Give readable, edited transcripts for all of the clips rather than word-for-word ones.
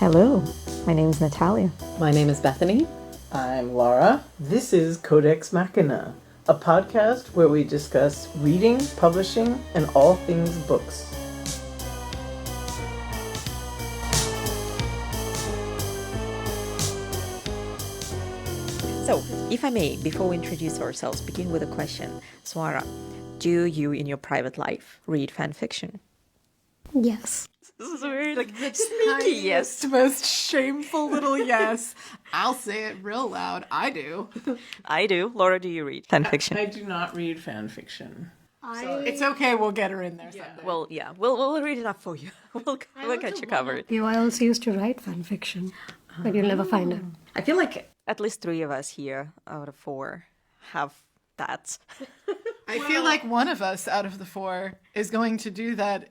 Hello, my name is Natalia. My name is Bethany. I'm Laura. This is Codex Machina, a podcast where we discuss reading, publishing, and all things books. So, if I may, before we introduce ourselves, begin with a question. Swara, do you in your private life read fan fiction? Yes. This is very Sneaky yes. Most shameful little yes. I'll say it real loud. I do. I do. Laura, do you read fan fiction? I do not read fan fiction. It's okay. We'll get her in there someday. Well, yeah, we'll read it up for you. We'll get you covered. I also used to write fan fiction, but you'll never find it. I feel like at least 3 of us here out of 4 have that. I feel like one of us out of the 4 is going to do that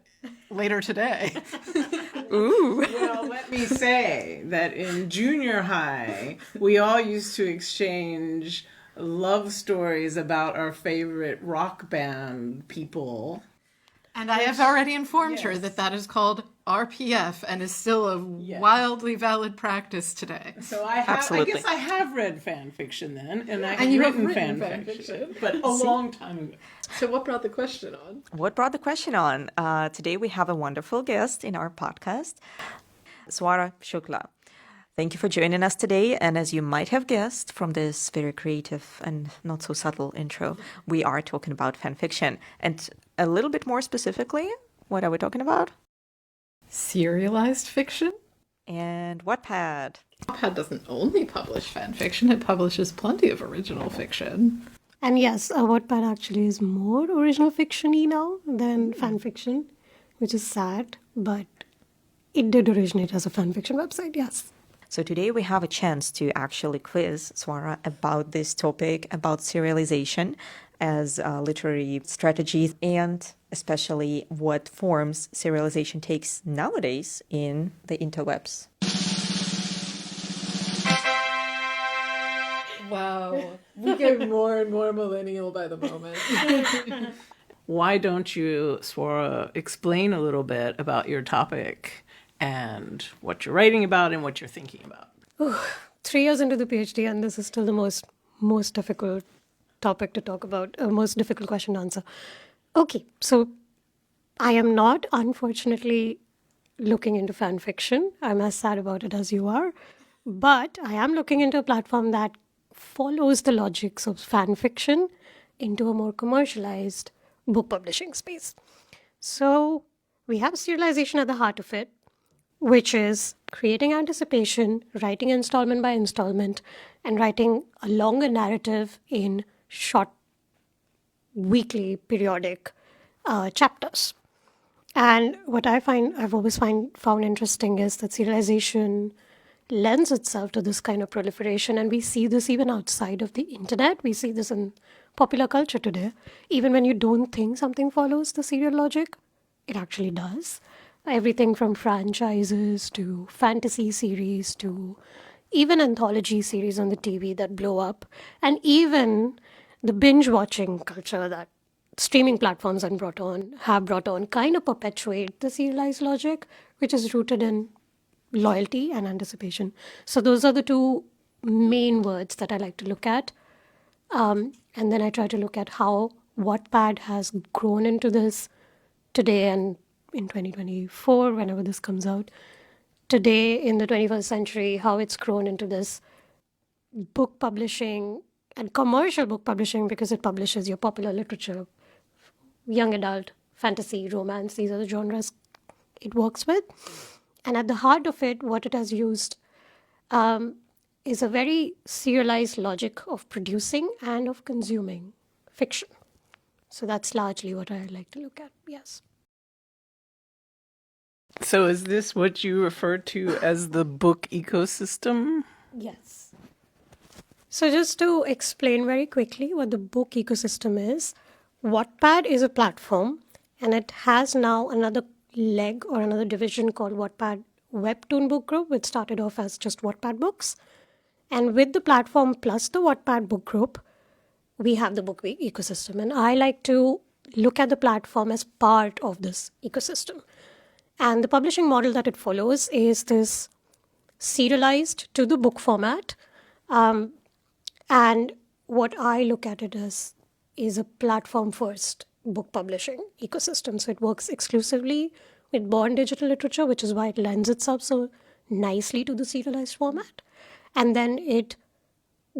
later today. Ooh. Well, let me say that in junior high, we all used to exchange love stories about our favorite rock band people. And I have already informed her that that is called RPF and is still a wildly valid practice today. So I guess I have read fan fiction then, and I have written fan fiction, but a long time ago. So what brought the question on? What brought the question on? Today we have a wonderful guest in our podcast, Swara Shukla. Thank you for joining us today. And as you might have guessed from this very creative and not so subtle intro, we are talking about fan fiction. And a little bit more specifically, what are we talking about? Serialized fiction? And Wattpad. Wattpad doesn't only publish fan fiction, it publishes plenty of original fiction. And yes, Wattpad actually is more original fiction-y now than fan fiction, which is sad, but it did originate as a fan fiction website, yes. So today we have a chance to actually quiz Swara about this topic, about serialization as a literary strategy, and especially what forms serialization takes nowadays in the interwebs. Wow. We get more and more millennial by the moment. Why don't you, Swara, explain a little bit about your topic and what you're writing about and what you're thinking about? 3 years into the PhD, and this is still the most difficult topic to talk about, most difficult question to answer. Okay, so I am not, unfortunately, looking into fan fiction. I'm as sad about it as you are. But I am looking into a platform that follows the logics of fan fiction into a more commercialized book publishing space. So we have serialization at the heart of it, which is creating anticipation, writing installment by installment, and writing a longer narrative in short, weekly, periodic chapters. And what I've always found interesting is that serialization lends itself to this kind of proliferation, and we see this even outside of the internet. We see this in popular culture today. Even when you don't think something follows the serial logic, it actually does. Everything from franchises to fantasy series to even anthology series on the TV that blow up, and even the binge watching culture that streaming platforms have brought on kind of perpetuate the serialized logic, which is rooted in loyalty and anticipation. So those are the 2 main words that I like to look at. And then I try to look at how Wattpad has grown into this today and in 2024, whenever this comes out. Today, in the 21st century, how it's grown into this book publishing and commercial book publishing, because it publishes your popular literature, young adult, fantasy, romance. These are the genres it works with. And at the heart of it, what it has used is a very serialized logic of producing and of consuming fiction. So that's largely what I like to look at, yes. So is this what you refer to as the book ecosystem? Yes. So just to explain very quickly what the book ecosystem is, Wattpad is a platform, and it has now another leg or another division called Wattpad Webtoon Book Group, which started off as just Wattpad books. And with the platform plus the Wattpad book group, we have the book ecosystem. And I like to look at the platform as part of this ecosystem. And the publishing model that it follows is this serialized to the book format. And what I look at it as is a platform-first book publishing ecosystem. So it works exclusively with born digital literature, which is why it lends itself so nicely to the serialized format. And then it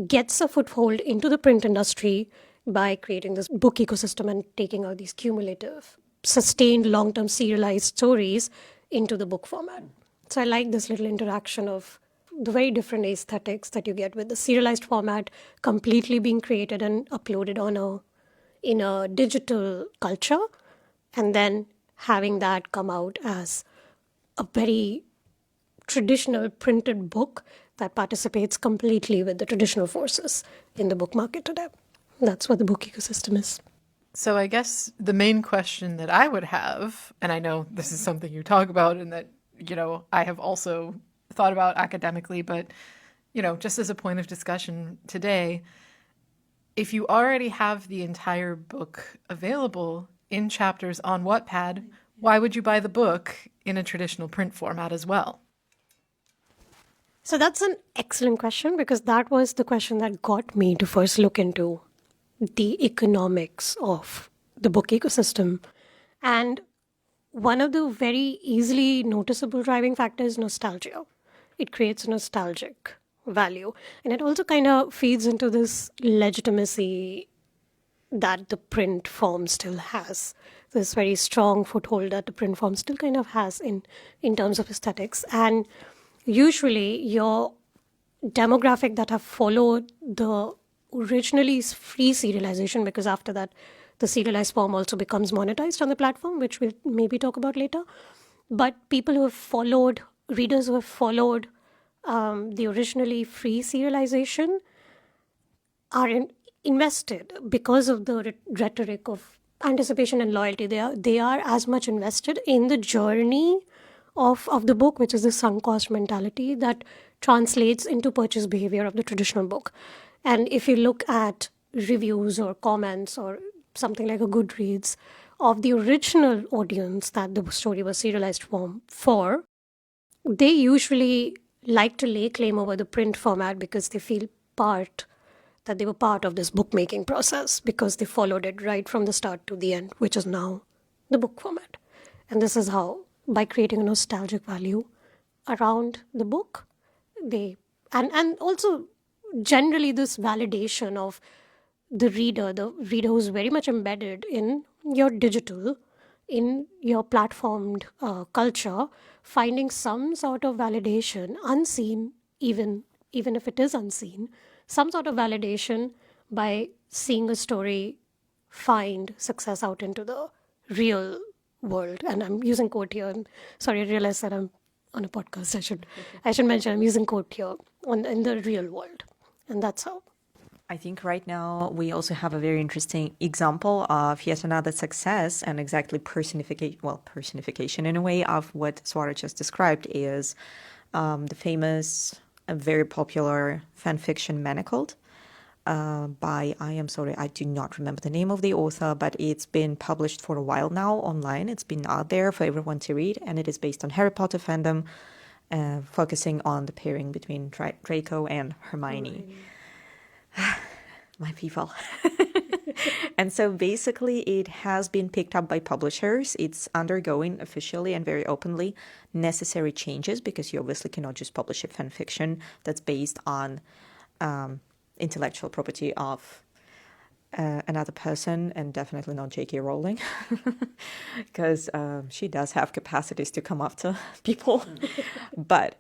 gets a foothold into the print industry by creating this book ecosystem and taking out these cumulative, sustained long-term serialized stories into the book format. So I like this little interaction of the very different aesthetics that you get with the serialized format completely being created and uploaded in a digital culture, and then having that come out as a very traditional printed book that participates completely with the traditional forces in the book market today. That's what the book ecosystem is. So I guess the main question that I would have, and I know this is something you talk about and that, I have also thought about academically, but, just as a point of discussion today, if you already have the entire book available in chapters on Wattpad, why would you buy the book in a traditional print format as well? So that's an excellent question, because that was the question that got me to first look into the economics of the book ecosystem. And one of the very easily noticeable driving factors is nostalgia. It creates nostalgic value. And it also kind of feeds into this legitimacy that the print form still has. This very strong foothold that the print form still kind of has in terms of aesthetics. And usually your demographic that have followed the originally free serialization, because after that the serialized form also becomes monetized on the platform, which we'll maybe talk about later. But people who have followed, readers who have followed the originally free serialization are invested because of the rhetoric of anticipation and loyalty. They are as much invested in the journey of the book, which is the sunk cost mentality that translates into purchase behavior of the traditional book. And if you look at reviews or comments or something like a Goodreads of the original audience that the story was serialized for, they usually like to lay claim over the print format because they feel that they were part of this bookmaking process, because they followed it right from the start to the end, which is now the book format. And this is how, by creating a nostalgic value around the book, and also generally this validation of the reader who's very much embedded in your digital, in your platformed culture, finding some sort of validation, unseen, even if it is unseen, some sort of validation by seeing a story find success out into the real world. And I'm using quote here. And sorry, I realized that I'm on a podcast. I should mention I'm using quote here in the real world. And that's how. I think right now we also have a very interesting example of yet another success and exactly personification in a way of what Swara just described is the famous, very popular fan fiction Manacled by, I do not remember the name of the author, but it's been published for a while now online. It's been out there for everyone to read, and it is based on Harry Potter fandom, focusing on the pairing between Draco and Hermione. My people. And so basically it has been picked up by publishers. It's undergoing officially and very openly necessary changes, because you obviously cannot just publish a fan fiction that's based on intellectual property of another person, and definitely not J.K. Rowling, because she does have capacities to come after people. But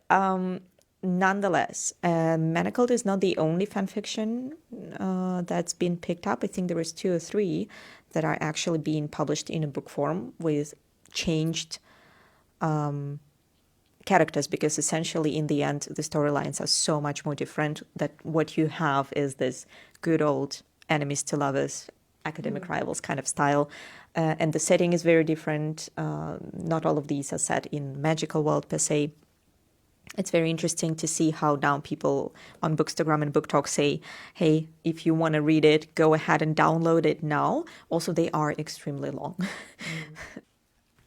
nonetheless, Manacled is not the only fanfiction that's been picked up. I think there is 2 or 3 that are actually being published in a book form with changed characters, because essentially in the end the storylines are so much more different that what you have is this good old enemies to lovers, academic rivals kind of style. And the setting is very different. Not all of these are set in magical world per se. It's very interesting to see how now people on Bookstagram and Book Talk say, hey, if you want to read it, go ahead and download it now. Also, they are extremely long.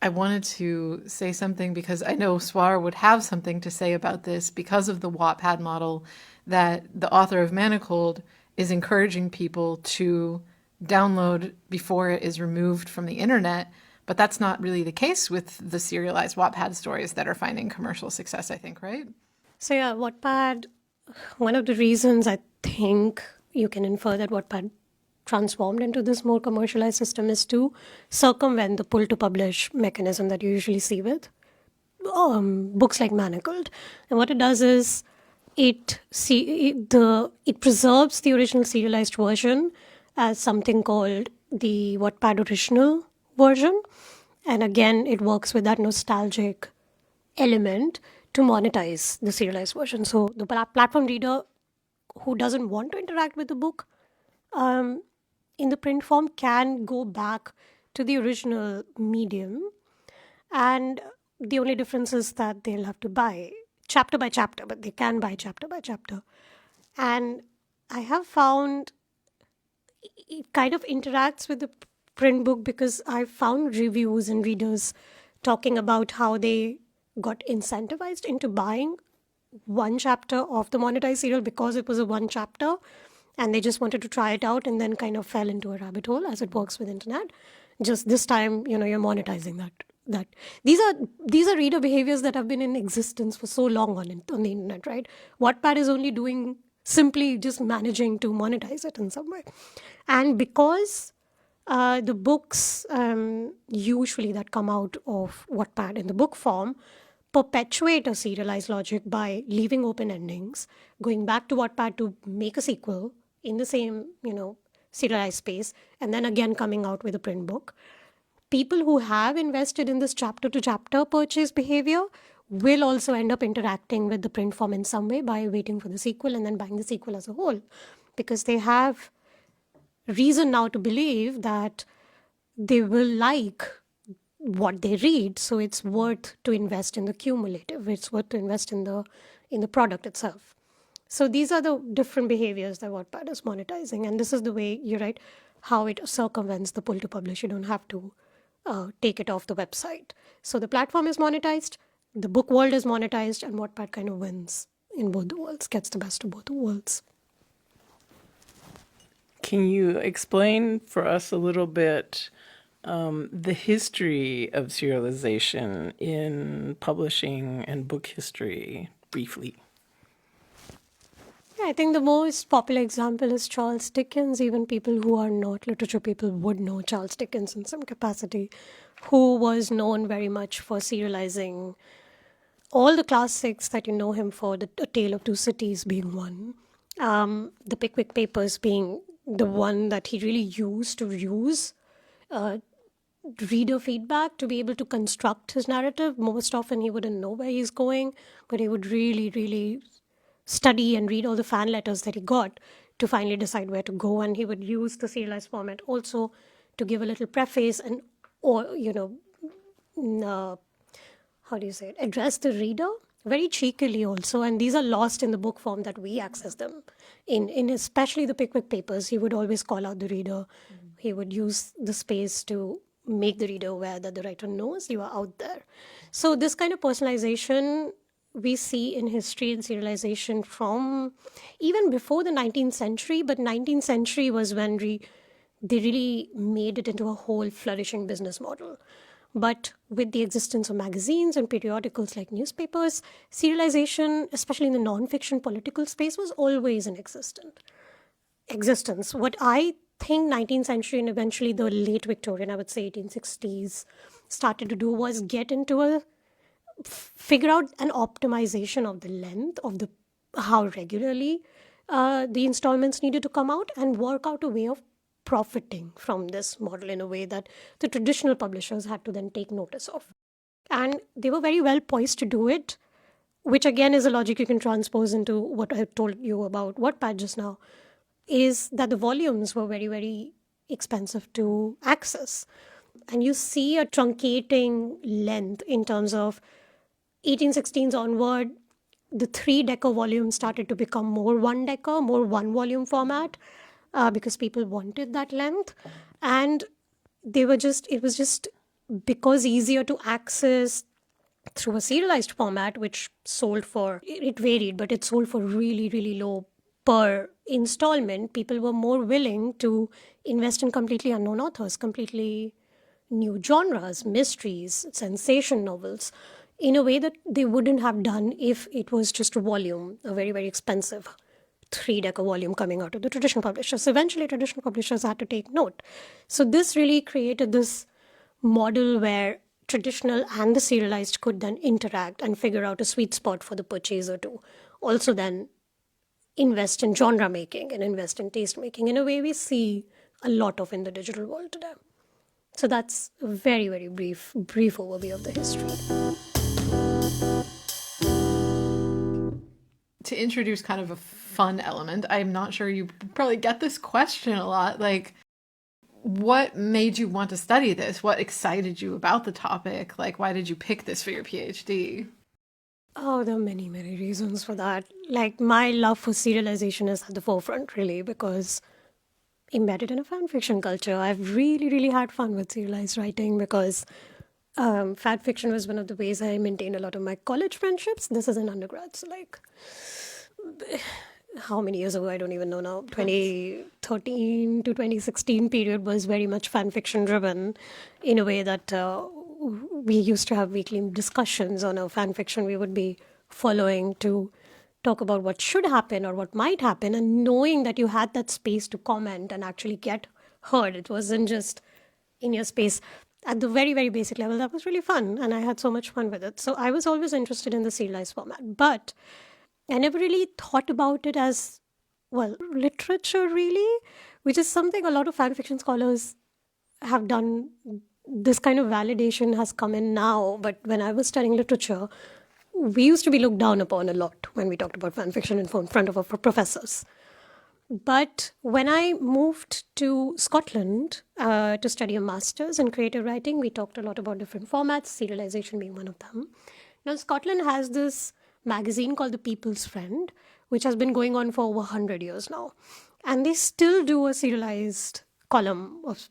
I wanted to say something because I know Swara would have something to say about this because of the Wattpad model, that the author of Manacled is encouraging people to download before it is removed from the internet. But that's not really the case with the serialized Wattpad stories that are finding commercial success, I think, right? So yeah, Wattpad, one of the reasons I think you can infer that Wattpad transformed into this more commercialized system is to circumvent the pull to publish mechanism that you usually see with books like Manacled. And what it does is it preserves the original serialized version as something called the Wattpad original version. And again, it works with that nostalgic element to monetize the serialized version. So the platform reader who doesn't want to interact with the book in the print form can go back to the original medium, and the only difference is that they'll have to buy chapter by chapter, but they can buy chapter by chapter. And I have found it kind of interacts with the print book because I found reviews and readers talking about how they got incentivized into buying one chapter of the monetized serial because it was a one chapter, and they just wanted to try it out and then kind of fell into a rabbit hole, as it works with internet. Just this time, you're monetizing that these are reader behaviors that have been in existence for so long on the internet, right? Wattpad is only doing simply just managing to monetize it in some way. And because the books usually that come out of Wattpad in the book form perpetuate a serialized logic by leaving open endings, going back to Wattpad to make a sequel in the same, serialized space, and then again coming out with a print book. People who have invested in this chapter to chapter purchase behavior will also end up interacting with the print form in some way by waiting for the sequel and then buying the sequel as a whole, because they have reason now to believe that they will like what they read, so it's worth to invest in the cumulative, it's worth to invest in the product itself. So these are the different behaviors that Wattpad is monetizing, and this is the way, you're right, how it circumvents the pull to publish. You don't have to take it off the website. So the platform is monetized, the book world is monetized, and Wattpad kind of wins in both the worlds, gets the best of both the worlds. Can you explain for us a little bit the history of serialization in publishing and book history briefly? I think the most popular example is Charles Dickens. Even people who are not literature people would know Charles Dickens in some capacity, who was known very much for serializing all the classics that you know him for, A Tale of Two Cities being one, the Pickwick Papers being the one that he really used to use reader feedback to be able to construct his narrative. Most often he wouldn't know where he's going, but he would really, really study and read all the fan letters that he got to finally decide where to go. And he would use the serialized format also to give a little preface and, or, how do you say it, address the reader very cheekily also. And these are lost in the book form that we access them in especially the Pickwick Papers. He would always call out the reader. He would use the space to make the reader aware that the writer knows you are out there. So this kind of personalization we see in history and serialization from even before the 19th century, but 19th century was when they really made it into a whole flourishing business model. But with the existence of magazines and periodicals like newspapers, serialization, especially in the non-fiction political space, was always in existence. What I think 19th century and eventually the late Victorian, I would say 1860s, started to do was get into figure out an optimization of the length of how regularly the installments needed to come out, and work out a way of profiting from this model in a way that the traditional publishers had to then take notice of. And they were very well poised to do it, which again is a logic you can transpose into what I told you about Wattpad just now, is that the volumes were very, very expensive to access. And you see a truncating length in terms of 1816s onward, the 3-decker volume started to become more 1-decker, more one-volume format, because people wanted that length. And it was just because easier to access through a serialized format, which sold for, it varied, but it sold for really, really low per installment, people were more willing to invest in completely unknown authors, completely new genres, mysteries, sensation novels, in a way that they wouldn't have done if it was just a volume, a very, very expensive three-decker volume coming out of the traditional publishers. So eventually, traditional publishers had to take note. So this really created this model where traditional and the serialized could then interact and figure out a sweet spot for the purchaser to also then invest in genre making and invest in taste making in a way we see a lot of in the digital world today. So that's a very, very brief overview of the history. To introduce kind of a fun element, I'm not sure you probably get this question a lot, like, what made you want to study this? What excited you about the topic? Like, why did you pick this for your PhD? Oh, there are many, many reasons for that. Like, my love for serialization is at the forefront, really, because embedded in a fan fiction culture, I've really, really had fun with serialized writing because fan fiction was one of the ways I maintained a lot of my college friendships. This is in undergrad, so like, how many years ago, I don't even know now, 2013 to 2016 period was very much fan fiction driven in a way that we used to have weekly discussions on a fan fiction we would be following to talk about what should happen or what might happen, and knowing that you had that space to comment and actually get heard. It wasn't just in your space. At the very, very basic level, that was really fun, and I had so much fun with it. So I was always interested in the serialized format, but I never really thought about it as, well, literature really, which is something a lot of fan fiction scholars have done. This kind of validation has come in now, but when I was studying literature, we used to be looked down upon a lot when we talked about fan fiction in front of our professors. But when I moved to Scotland to study a master's in creative writing, we talked a lot about different formats, serialization being one of them. Now, Scotland has this magazine called The People's Friend, which has been going on for over 100 years now. And they still do a serialized column of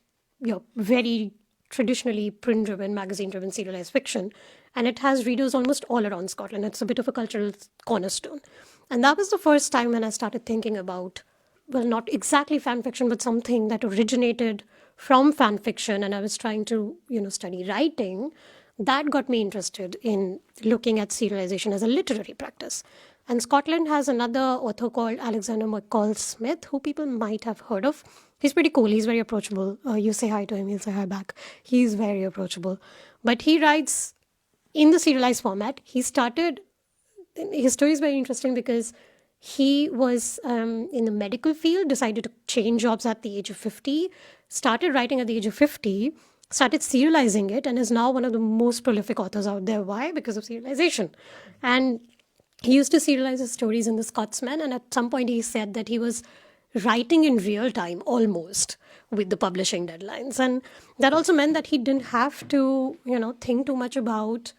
very traditionally print-driven, magazine-driven serialized fiction. And it has readers almost all around Scotland. It's a bit of a cultural cornerstone. And that was the first time when I started thinking about, well, not exactly fan fiction, but something that originated from fan fiction. And I was trying to, study writing. That got me interested in looking at serialization as a literary practice. And Scotland has another author called Alexander McCall Smith, who people might have heard of. He's pretty cool. He's very approachable. You say hi to him, he'll say hi back. He's very approachable. But he writes in the serialized format. His story is very interesting because he was in the medical field, decided to change jobs at the age of 50, started writing at the age of 50, started serializing it, and is now one of the most prolific authors out there. Why? Because of serialization. And he used to serialize his stories in The Scotsman, and at some point he said that he was writing in real time almost with the publishing deadlines. And that also meant that he didn't have to, think too much about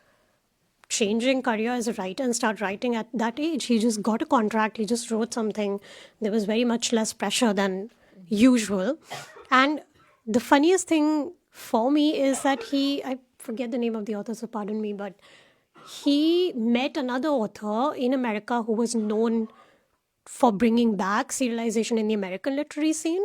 changing career as a writer and start writing at that age. He just got a contract, he just wrote something. There was very much less pressure than usual. And the funniest thing for me is that I forget the name of the author, so pardon me, but he met another author in America who was known for bringing back serialization in the American literary scene.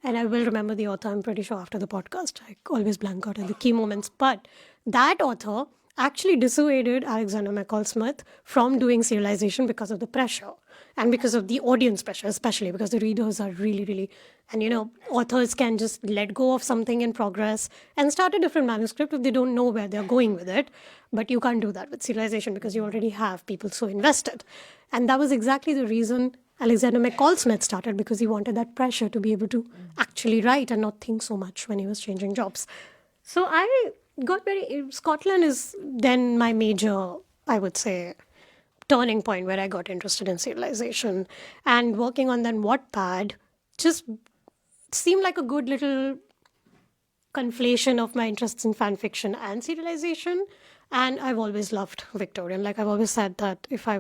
And I will remember the author, I'm pretty sure, after the podcast. I always blank out at the key moments. But that author actually dissuaded Alexander McCall Smith from doing serialization because of the pressure and because of the audience pressure, especially because the readers are really, really, and authors can just let go of something in progress and start a different manuscript if they don't know where they're going with it. But you can't do that with serialization because you already have people so invested. And that was exactly the reason Alexander McCall Smith started, because he wanted that pressure to be able to actually write and not think so much when he was changing jobs. So Scotland is then my major, I would say, turning point where I got interested in serialization. And working on that Wattpad just seemed like a good little conflation of my interests in fan fiction and serialization. And I've always loved Victorian. Like I've always said that if I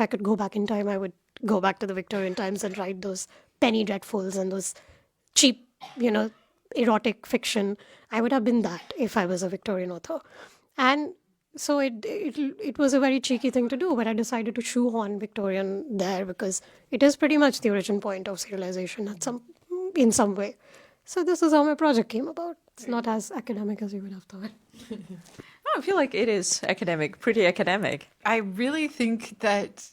could go back in time, I would go back to the Victorian times and write those penny dreadfuls and those cheap, erotic fiction, I would have been that if I was a Victorian author. And so it was a very cheeky thing to do, but I decided to shoehorn Victorian there because it is pretty much the origin point of serialization in some way. So this is how my project came about. It's not as academic as you would have thought. I feel like it is academic, pretty academic. I really think that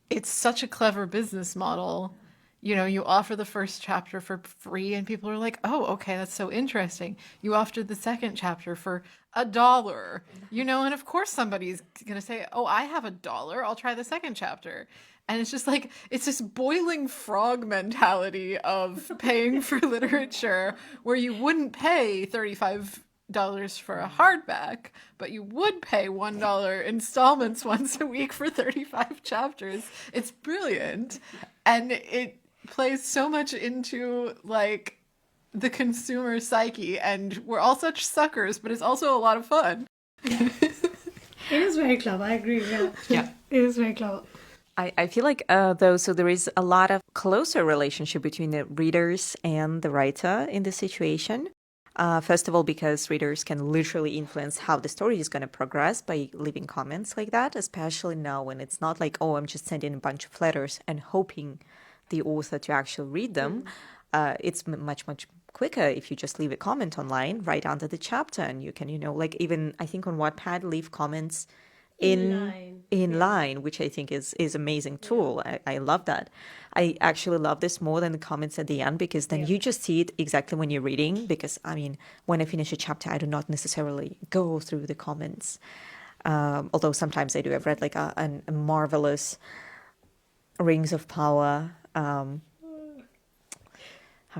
it's such a clever business model. You know, you offer the first chapter for free and people are like, oh, okay, that's so interesting. You offer the second chapter for $1, you know, and of course somebody's going to say, oh, I have $1. I'll try the second chapter. And it's just like, it's this boiling frog mentality of paying for literature where you wouldn't pay $35 for a hardback, but you would pay $1 installments once a week for 35 chapters. It's brilliant. And it plays so much into like the consumer psyche, and we're all such suckers, but it's also a lot of fun. It is very clever. I agree. Yeah. It is very clever. I feel like, though, so there is a lot of closer relationship between the readers and the writer in this situation. First of all, because readers can literally influence how the story is going to progress by leaving comments like that, especially now when it's not like, oh, I'm just sending a bunch of letters and hoping the author to actually read them. It's much, much quicker if you just leave a comment online right under the chapter, and you can, you know, like even I think on Wattpad, leave comments in line, which I think is amazing tool. I love that. I actually love this more than the comments at the end, because then you just see it exactly when you're reading. Because I mean, when I finish a chapter, I do not necessarily go through the comments. Although sometimes I do. I've read like a marvelous Rings of Power. How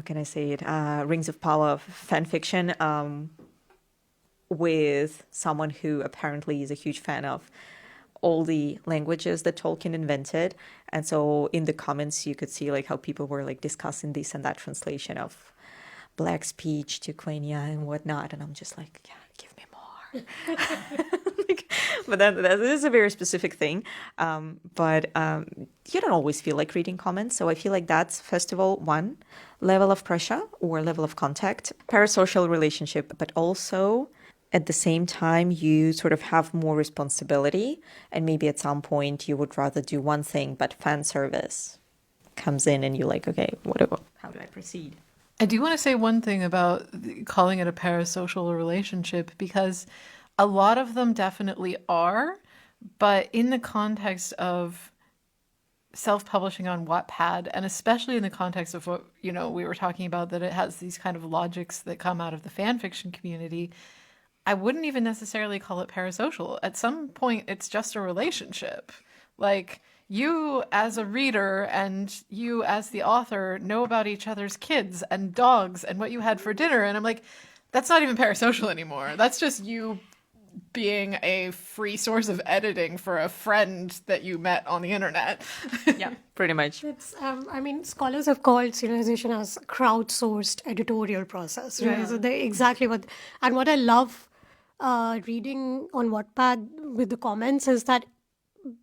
can I say it? Rings of Power fan fiction. With someone who apparently is a huge fan of all the languages that Tolkien invented. And so in the comments, you could see like how people were like discussing this and that translation of Black speech to Quenya and whatnot. And I'm just like, yeah, give me more. But that is a very specific thing. But you don't always feel like reading comments. So I feel like that's, first of all, one level of pressure or level of contact, parasocial relationship, but also at the same time, you sort of have more responsibility, and maybe at some point you would rather do one thing, but fan service comes in and you're like, okay, how do I proceed? I do want to say one thing about calling it a parasocial relationship, because a lot of them definitely are, but in the context of self-publishing on Wattpad, and especially in the context of what, you know, we were talking about, that it has these kind of logics that come out of the fan fiction community, I wouldn't even necessarily call it parasocial. At some point, it's just a relationship. Like, you as a reader and you as the author know about each other's kids and dogs and what you had for dinner. And I'm like, that's not even parasocial anymore. That's just you being a free source of editing for a friend that you met on the internet. Yeah, pretty much. It's, I mean, scholars have called serialization as crowdsourced editorial process, right? Yeah. So they exactly and what I love reading on Wattpad with the comments is that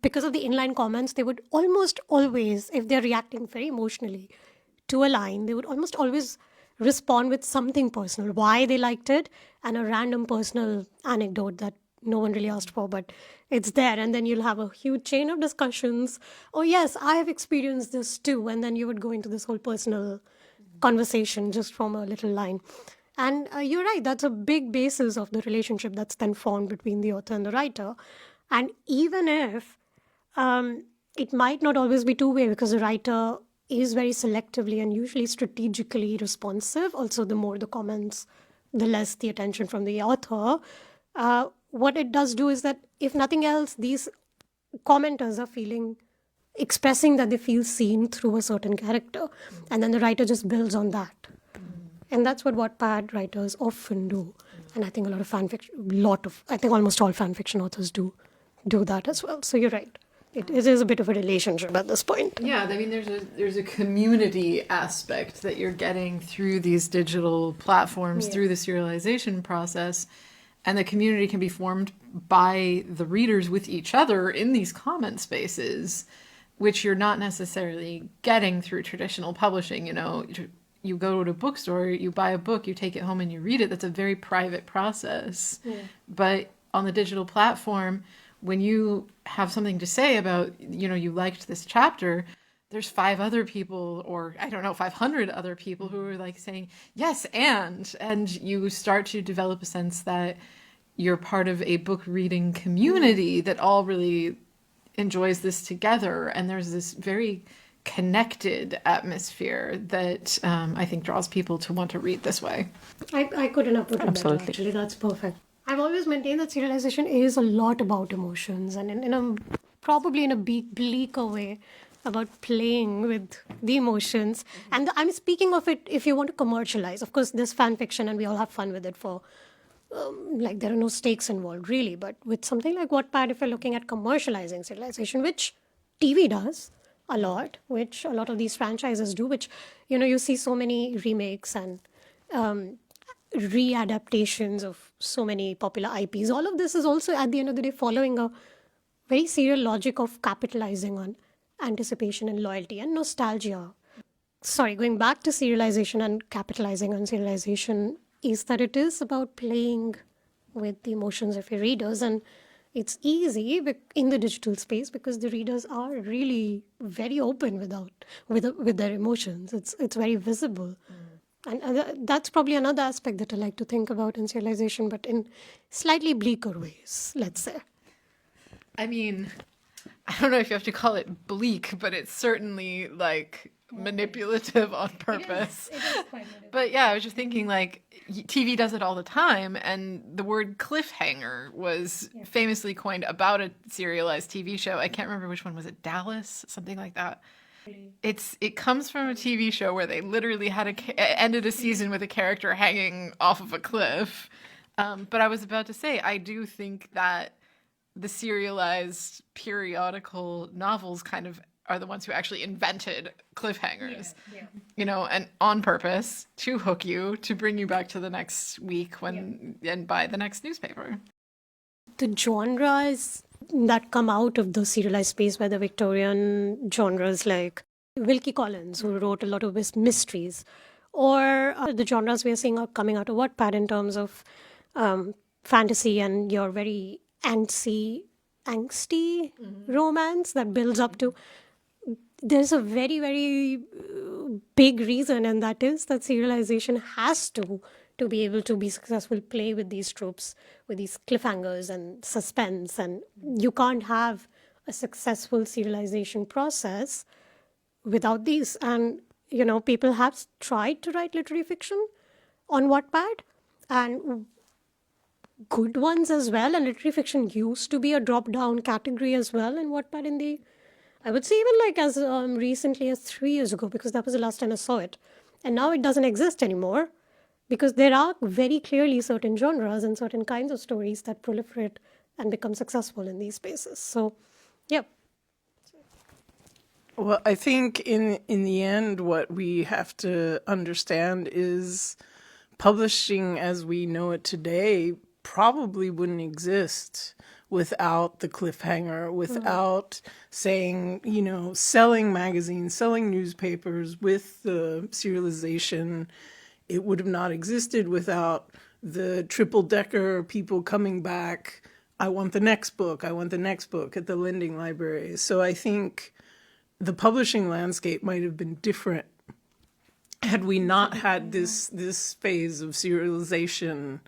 because of the inline comments, they would almost always, if they're reacting very emotionally to a line, they would almost always respond with something personal, why they liked it, and a random personal anecdote that no one really asked for, but it's there. And then you'll have a huge chain of discussions. Oh, yes, I have experienced this too. And then you would go into this whole personal conversation just from a little line. And you're right, that's a big basis of the relationship that's then formed between the author and the writer. And even if it might not always be two-way, because the writer is very selectively and usually strategically responsive. Also, the more the comments, the less the attention from the author. What it does do is that, if nothing else, these commenters are expressing that they feel seen through a certain character. And then the writer just builds on that. And that's what Wattpad writers often do. And I think I think almost all fan fiction authors do that as well. So you're right. It is a bit of a relationship at this point. Yeah, I mean, there's a community aspect that you're getting through these digital platforms, through the serialization process. And the community can be formed by the readers with each other in these comment spaces, which you're not necessarily getting through traditional publishing. You know, you go to a bookstore, you buy a book, you take it home and you read it. That's a very private process. But on the digital platform, when you have something to say about, you liked this chapter, there's 5 other people, or I don't know, 500 other people who are like saying, yes, and you start to develop a sense that you're part of a book reading community that all really enjoys this together. And there's this very connected atmosphere that I think draws people to want to read this way. I couldn't have put it better, Absolutely. actually. That's perfect. I've always maintained that serialization is a lot about emotions, and probably in a bleaker way, about playing with the emotions. And I'm speaking of it if you want to commercialize. Of course, there's fan fiction and we all have fun with it for, there are no stakes involved, really. But with something like Wattpad, if you're looking at commercializing serialization, which TV does a lot, which a lot of these franchises do, which, you see so many remakes and readaptations of so many popular IPs. All of this is also, at the end of the day, following a very serial logic of capitalizing on anticipation and loyalty and nostalgia. Sorry, going back to serialization and capitalizing on serialization, is that it is about playing with the emotions of your readers. And it's easy in the digital space because the readers are really very open with their emotions. It's very visible. And that's probably another aspect that I like to think about in serialization, but in slightly bleaker ways, let's say. I mean, I don't know if you have to call it bleak, but it's certainly like manipulative on purpose. It is quite But yeah, I was just thinking like TV does it all the time, and the word cliffhanger was famously coined about a serialized TV show. I can't remember which one was it, Dallas, something like that. It comes from a TV show where they literally had ended a season with a character hanging off of a cliff. But I was about to say, I do think that the serialized periodical novels kind of are the ones who actually invented cliffhangers, and on purpose to hook you, to bring you back to the next week and buy the next newspaper. The genres that come out of the serialized space were the Victorian genres like Wilkie Collins, who wrote a lot of mysteries, or the genres we are seeing are coming out of Wattpad in terms of fantasy and your very angsty romance that builds up to. There's a very, very big reason, and that is that serialization has to be able to be successful, play with these tropes, with these cliffhangers and suspense. And you can't have a successful serialization process without these. And, people have tried to write literary fiction on Wattpad, and good ones as well. And literary fiction used to be a drop-down category as well in Wattpad I would say even like as recently as 3 years ago, because that was the last time I saw it. And now it doesn't exist anymore because there are very clearly certain genres and certain kinds of stories that proliferate and become successful in these spaces. So, yeah. Well, I think in the end, what we have to understand is publishing as we know it today probably wouldn't exist without the cliffhanger, without saying, selling magazines, selling newspapers with the serialization. It would have not existed without the triple-decker people coming back. I want the next book. I want the next book at the lending library. So I think the publishing landscape might have been different had we not had this phase of serialization.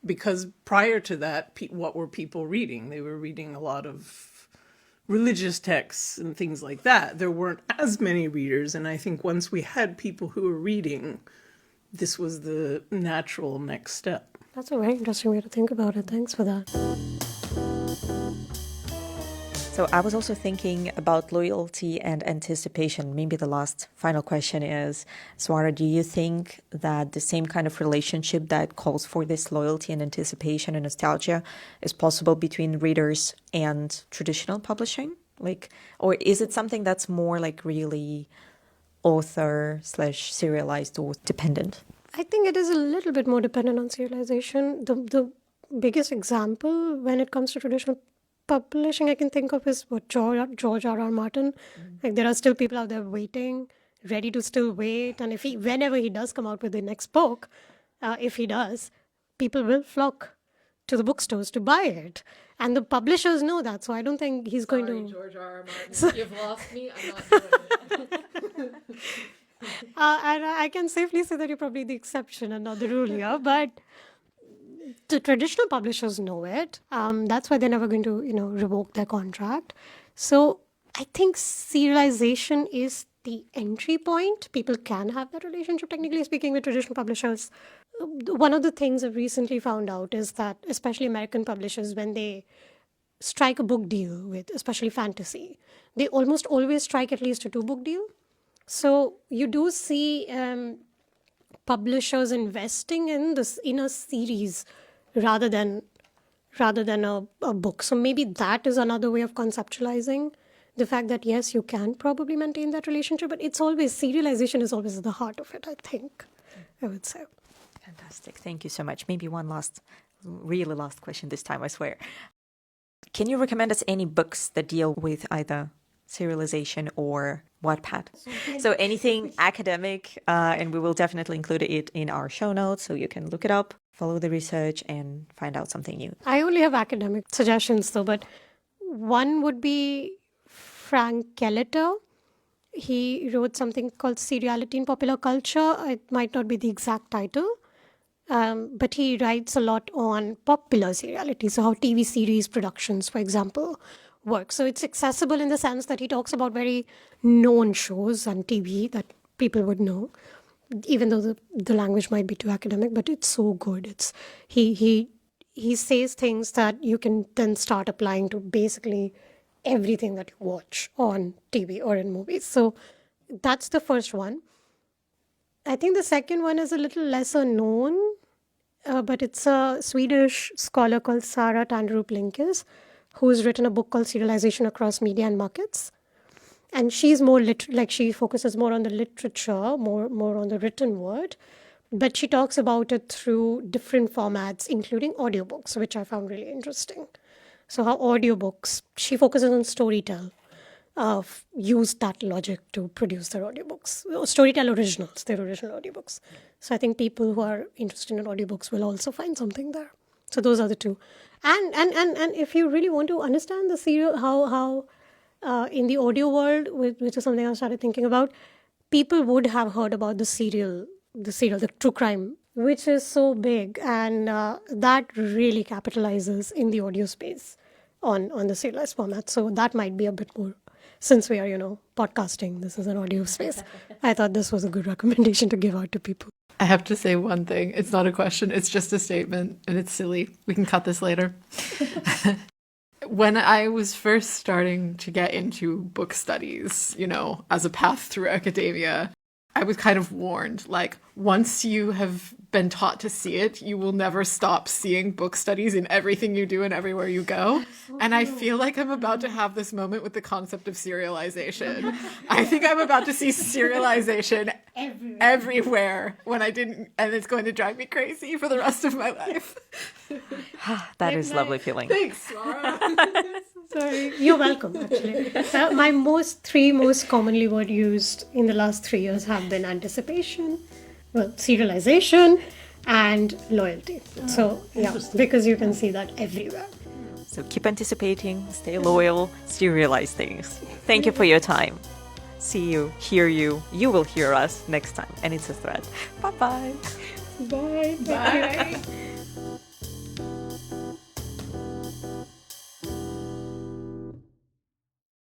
Because prior to that, what were people reading? They were reading a lot of religious texts and things like that. There weren't as many readers. And I think once we had people who were reading, this was the natural next step. That's a very interesting way to think about it. Thanks for that. So I was also thinking about loyalty and anticipation. Maybe the last final question is, Swara, do you think that the same kind of relationship that calls for this loyalty and anticipation and nostalgia is possible between readers and traditional publishing? Or is it something that's more like really author/serialized or dependent? I think it is a little bit more dependent on serialization. The biggest example when it comes to traditional publishing I can think of is George R.R. Martin. Like there are still people out there waiting ready to still wait. And whenever he does come out with the next book, if he does, people will flock to the bookstores to buy it. And the publishers know that, so I don't think he's going to... George R. R. Martin, you've lost me. I'm not doing it. And I can safely say that you're probably the exception and not the rule here, but the traditional publishers know it. That's why they're never going to, revoke their contract. So I think serialization is the entry point. People can have that relationship, technically speaking, with traditional publishers. One of the things I've recently found out is that, especially American publishers, when they strike a book deal with, especially fantasy, they almost always strike at least a 2-book deal. So you do see publishers investing in a series rather than a book. So maybe that is another way of conceptualizing the fact that, yes, you can probably maintain that relationship, but serialization is always at the heart of it, I think, I would say. Fantastic. Thank you so much. Maybe one really last question this time, I swear. Can you recommend us any books that deal with either serialization or Wattpad? So anything academic, and we will definitely include it in our show notes so you can look it up, follow the research, and find out something new. I only have academic suggestions though, but one would be Frank Kelleter. He wrote something called Seriality in Popular Culture. It might not be the exact title, but he writes a lot on popular seriality, so how TV series productions, for example, work. So it's accessible in the sense that he talks about very known shows on TV that people would know, even though the language might be too academic, but it's so good. He says things that you can then start applying to basically everything that you watch on TV or in movies. So that's the first one. I think the second one is a little lesser known, but it's a Swedish scholar called Sara Tandrup-Linkes, who's written a book called Serialization Across Media and Markets. And she's more she focuses more on the literature, more on the written word, but she talks about it through different formats, including audiobooks, which I found really interesting. So how audiobooks, she focuses on Storytel, use that logic to produce their audiobooks. Storytel originals, their original audiobooks. So I think people who are interested in audiobooks will also find something there. So those are the two. And if you really want to understand the serial, how in the audio world, which is something I started thinking about, people would have heard about the true crime, which is so big, and that really capitalizes in the audio space on the serialized format. So that might be a bit more, since we are, podcasting, this is an audio space. I thought this was a good recommendation to give out to people. I have to say one thing. It's not a question. It's just a statement, and it's silly. We can cut this later. When I was first starting to get into book studies, as a path through academia, I was kind of warned, once you have been taught to see it, you will never stop seeing book studies in everything you do and everywhere you go. And I feel like I'm about to have this moment with the concept of serialization. I think I'm about to see serialization everywhere when I didn't, and it's going to drive me crazy for the rest of my life. That is a lovely feeling. Thanks, Swara. Sorry. You're welcome, actually. My three most commonly word used in the last 3 years have been anticipation, serialization, and loyalty. So, yeah, because you can see that everywhere. So keep anticipating, stay loyal, serialize things. Thank you for your time. See you, hear you. You will hear us next time. And it's a thread. Bye-bye. Bye. Bye.